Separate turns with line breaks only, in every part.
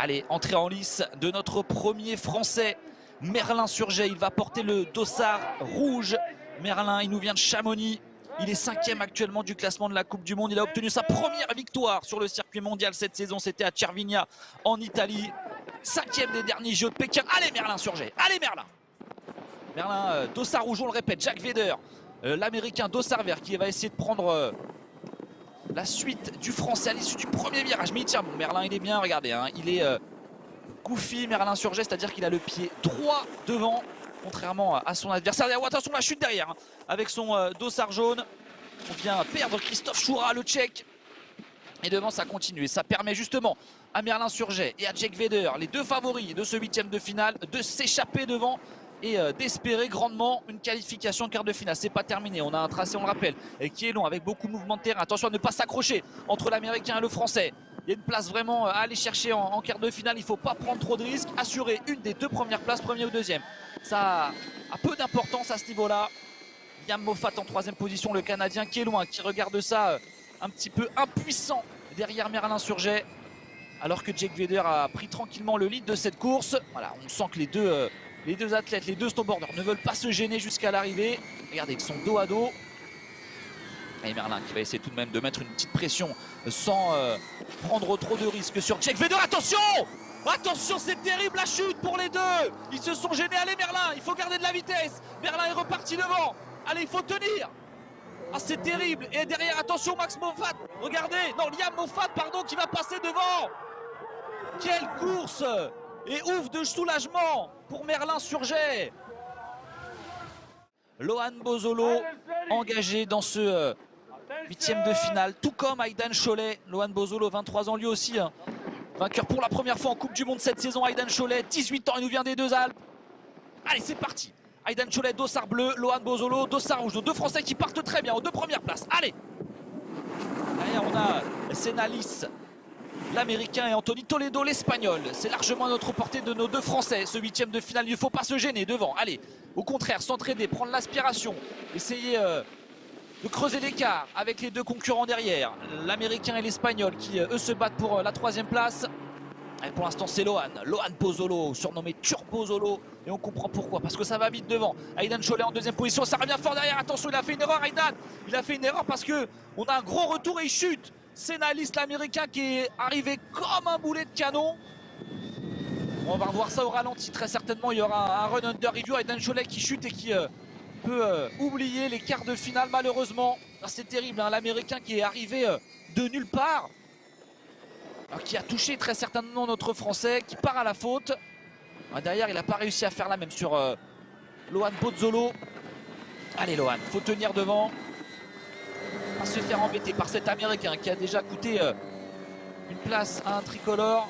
Allez, entrée en lice de notre premier Français, Merlin Surget. Il va porter le dossard rouge. Merlin, il nous vient de Chamonix. Il est 5e actuellement du classement de la Coupe du Monde. Il a obtenu sa première victoire sur le circuit mondial cette saison. C'était à Cervinia en Italie. 5e des derniers Jeux de Pékin. Allez Merlin Surget, allez Merlin. Merlin, dossard rouge, on le répète, Jack Vedder, l'américain dossard vert qui va essayer de prendre la suite du français à l'issue du premier virage. Mais il tient bon, Merlin il est bien, regardez, hein, il est goofy Merlin Surget, c'est-à-dire qu'il a le pied droit devant, contrairement à son adversaire. Oh, attention la chute derrière, hein, avec son dossard jaune. On vient perdre Christophe Choura, le Tchèque. Et devant ça continue et ça permet justement à Merlin Surget et à Jack Vedder, les deux favoris de ce 8e de finale, de s'échapper devant et d'espérer grandement une qualification en quart de finale. C'est pas terminé, on a un tracé, on le rappelle, et qui est long avec beaucoup de mouvements de terrain. Attention à ne pas s'accrocher entre l'américain et le français. Il y a une place vraiment à aller chercher en quart de finale. Il ne faut pas prendre trop de risques, assurer une des deux premières places, première ou deuxième. Ça a peu d'importance à ce niveau-là. Liam Moffat en 3e position, le Canadien qui est loin, qui regarde ça un petit peu impuissant derrière Merlin Surget, alors que Jack Vedder a pris tranquillement le lead de cette course. Voilà, on sent que les deux athlètes, les deux snowboarders ne veulent pas se gêner jusqu'à l'arrivée. Regardez, ils sont dos à dos. Et Merlin qui va essayer tout de même de mettre une petite pression sans prendre trop de risques sur Jack Vedder. Attention! Attention, c'est terrible la chute pour les deux. Ils se sont gênés. Allez Merlin, il faut garder de la vitesse. Merlin est reparti devant. Allez, il faut tenir. Ah, c'est terrible. Et derrière, attention, Max Moffat. Regardez, non, Liam Moffat, pardon, qui va passer devant. Quelle course! Et ouf de soulagement pour Merlin Surget. Lohan Bozolo engagé dans ce 8e de finale, tout comme Aidan Cholet. Lohan Bozolo, 23 ans lui aussi, hein. Vainqueur pour la première fois en Coupe du Monde cette saison. Aidan Cholet, 18 ans, il nous vient des Deux Alpes. Allez, c'est parti. Aidan Cholet, dossard bleu, Lohan Bozolo, dossard rouge. Nos deux Français qui partent très bien aux deux premières places. Allez. Derrière, on a Senalis, l'américain, et Anthony Toledo, l'espagnol. C'est largement à notre portée de nos deux Français. Ce 8e de finale, il ne faut pas se gêner devant. Allez, au contraire, s'entraider, prendre l'aspiration, essayer de creuser l'écart avec les deux concurrents derrière. L'américain et l'espagnol qui, eux, se battent pour la 3e place. Et pour l'instant, c'est Lohan Bozolo, surnommé Turbozolo. Et on comprend pourquoi, parce que ça va vite devant. Aidan Cholet en 2e position, ça revient fort derrière. Attention, il a fait une erreur, Aidan. Il a fait une erreur parce qu'on a un gros retour et il chute. Senalis, l'américain, qui est arrivé comme un boulet de canon. On va revoir ça au ralenti, très certainement. Il y aura un run under review. Aidan Cholet qui chute et qui peut oublier les quarts de finale, malheureusement. C'est terrible, hein, l'américain qui est arrivé de nulle part. Alors, qui a touché très certainement notre Français, qui part à la faute. Derrière, il n'a pas réussi à faire la même sur Lohan Bozolo. Allez Lohan, il faut tenir devant. Pas se faire embêter par cet américain qui a déjà coûté une place à un tricolore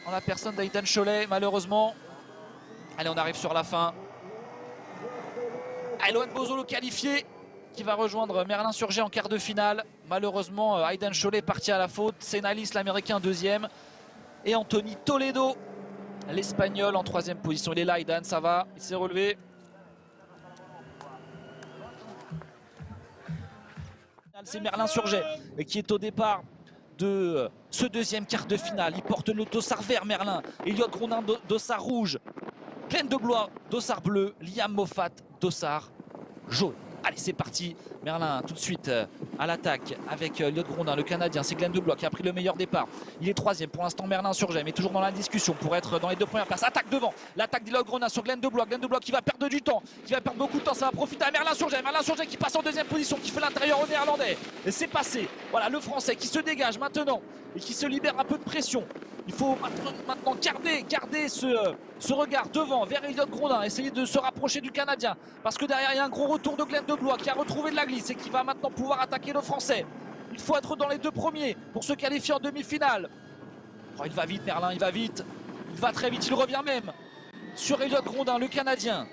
en la personne d'Aidan Cholet, malheureusement. Allez, on arrive sur la fin. Allez, Lohan Bozolo qualifié, qui va rejoindre Merlin Surget en quart de finale. Malheureusement, Aidan Cholet parti à la faute. Senalis, l'américain, 2e. Et Anthony Toledo, l'espagnol, en 3e position. Il est là, Aidan, ça va, il s'est relevé. C'est Merlin Surget qui est au départ de ce 2e quart de finale. Il porte le dossard vert, Merlin. Elliot Grondin, dossard rouge. Glenn Deblois, dossard bleu. Liam Moffat, dossard jaune. Allez, c'est parti. Merlin, tout de suite à l'attaque avec Elliot Grondin, le Canadien. C'est Glenn Deblois qui a pris le meilleur départ. Il est 3e pour l'instant, Merlin Surget, mais toujours dans la discussion pour être dans les deux premières places. Attaque devant. L'attaque d'Elliot Grondin sur Glenn Deblois. Glenn Deblois qui va perdre du temps, qui va perdre beaucoup de temps. Ça va profiter à Merlin Surget. Merlin Surget qui passe en 2e position, qui fait l'intérieur au néerlandais. Et c'est passé. Voilà, le Français qui se dégage maintenant et qui se libère un peu de pression. Il faut maintenant garder ce regard devant vers Elliot Grondin, essayer de se rapprocher du Canadien, parce que derrière il y a un gros retour de Glenn Deblois qui a retrouvé de la glisse et qui va maintenant pouvoir attaquer le Français. Il faut être dans les deux premiers pour se qualifier en demi-finale. Oh, il va vite Merlin, il va vite, il va très vite, il revient même sur Elliot Grondin, le Canadien.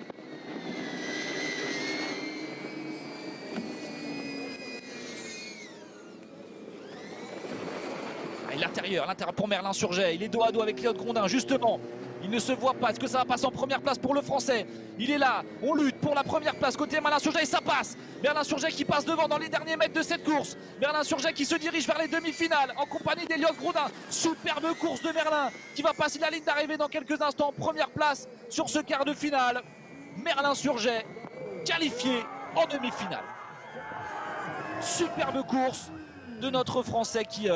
L'intérieur pour Merlin Surget, il est dos à dos avec Elliot Grondin, justement. Il ne se voit pas. Est-ce que ça va passer en première place pour le Français? Il est là. On lutte pour la première place. Côté Merlin Surget, et ça passe. Merlin Surget qui passe devant dans les derniers mètres de cette course. Merlin Surget qui se dirige vers les demi-finales en compagnie d'Eliott Groudin. Superbe course de Merlin qui va passer la ligne d'arrivée dans quelques instants. Première place sur ce quart de finale. Merlin Surget qualifié en demi-finale. Superbe course de notre Français qui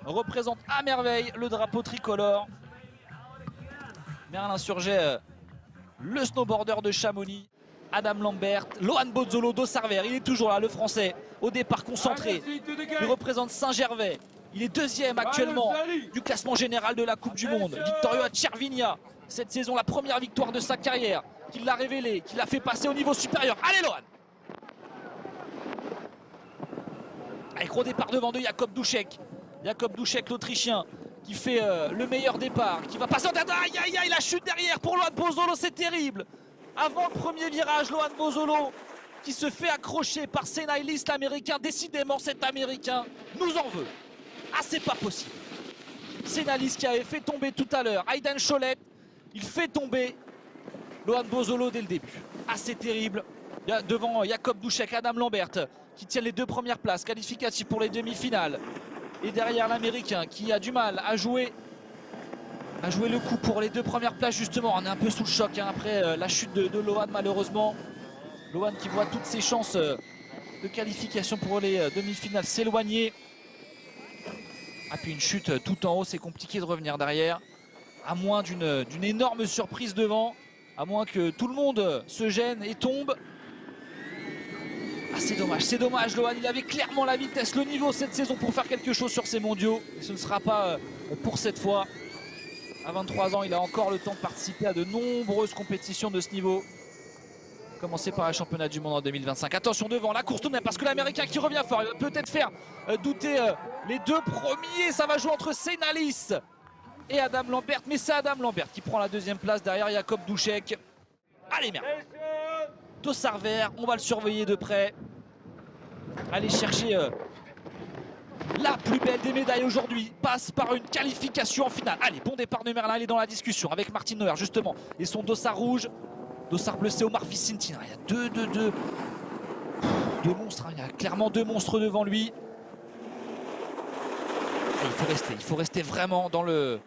représente à merveille le drapeau tricolore. Merlin Surget, le snowboarder de Chamonix. Adam Lambert, Lohan Bozzolo, Dossard Vert, il est toujours là, le Français, au départ concentré. Il représente Saint-Gervais. Il est deuxième actuellement du classement général de la Coupe du Monde. Victorieux à Cervinia. Cette saison, la première victoire de sa carrière, qui l'a révélé, qui l'a fait passer au niveau supérieur. Allez Lohan! Avec gros départ devant de Jakob Dušek. Jakob Dušek, l'Autrichien, qui fait le meilleur départ, qui va passer en tête. Aïe aïe aïe, la chute derrière pour Lohan Bozzolo, c'est terrible. Avant le premier virage, Lohan Bozzolo qui se fait accrocher par Senaïlis, l'Américain. Décidément, cet Américain nous en veut. Ah, c'est pas possible. Senaïlis qui avait fait tomber tout à l'heure Aidan Cholet, il fait tomber Lohan Bozzolo dès le début. Ah, c'est terrible. Devant Jakob Dušek, Adam Lambert qui tient les deux premières places qualificatives pour les demi-finales. Et derrière l'Américain qui a du mal à jouer le coup pour les deux premières places justement. On est un peu sous le choc après la chute de Lohan malheureusement. Lohan qui voit toutes ses chances de qualification pour les demi-finales s'éloigner. Ah, puis une chute tout en haut, c'est compliqué de revenir derrière. À moins d'une énorme surprise devant. À moins que tout le monde se gêne et tombe. Ah, c'est dommage Lohan, il avait clairement la vitesse, le niveau cette saison pour faire quelque chose sur ces mondiaux. Et ce ne sera pas pour cette fois. À 23 ans, il a encore le temps de participer à de nombreuses compétitions de ce niveau. Commencer par un championnat du monde en 2025. Attention devant, la course tout de même, parce que l'Américain qui revient fort, il va peut-être faire douter les deux premiers. Ça va jouer entre Senaïlis et Adam Lambert, mais c'est Adam Lambert qui prend la deuxième place derrière Jakob Dušek. Allez, merde. Dossard Vert, on va le surveiller de près. Allez chercher la plus belle des médailles aujourd'hui. Passe par une qualification en finale. Allez, bon départ de Merlin, il est dans la discussion avec Martin Noer justement. Et son dossard rouge. Dossard bleu, c'est Omar Visintin. Il y a deux monstres. Il y a clairement deux monstres devant lui. Et il faut rester vraiment dans le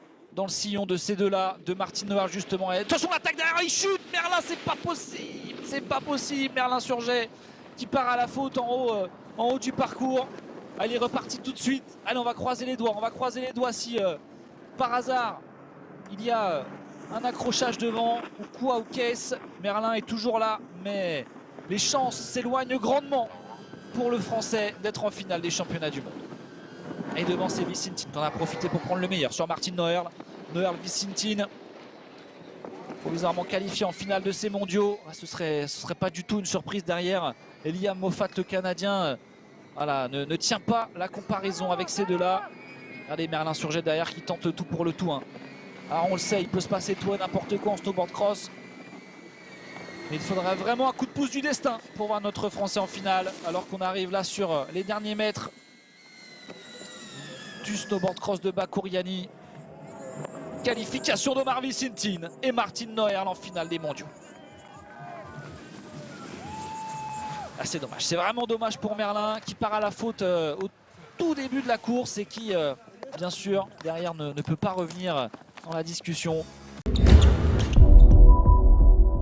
sillon de ces deux-là, de Martin Noer justement. Et attention, l'attaque derrière, il chute. Merlin, c'est pas possible. C'est pas possible. Merlin Surget qui part à la faute en haut du parcours. Elle est repartie tout de suite. Allez, on va croiser les doigts. On va croiser les doigts si par hasard il y a un accrochage devant ou quoi ou qu'est-ce. Merlin est toujours là, mais les chances s'éloignent grandement pour le Français d'être en finale des championnats du monde. Et devant, c'est Visintin qui en a profité pour prendre le meilleur sur Martin Noer. Noer, Visintin, provisoirement qualifié en finale de ces mondiaux. Ce serait pas du tout une surprise derrière. Liam Moffat, le Canadien, voilà, ne tient pas la comparaison avec ces deux-là. Regardez Merlin Surget derrière qui tente le tout pour le tout. Alors on le sait, il peut se passer tout et n'importe quoi en snowboard cross. Mais il faudrait vraiment un coup de pouce du destin pour voir notre Français en finale. Alors qu'on arrive là sur les derniers mètres du snowboard cross de Bakouriani. Qualification d'Omar Visintin et Martin Noer en finale des mondiaux. Ah, c'est dommage, c'est vraiment dommage pour Merlin qui part à la faute au tout début de la course et qui, bien sûr, derrière ne peut pas revenir dans la discussion.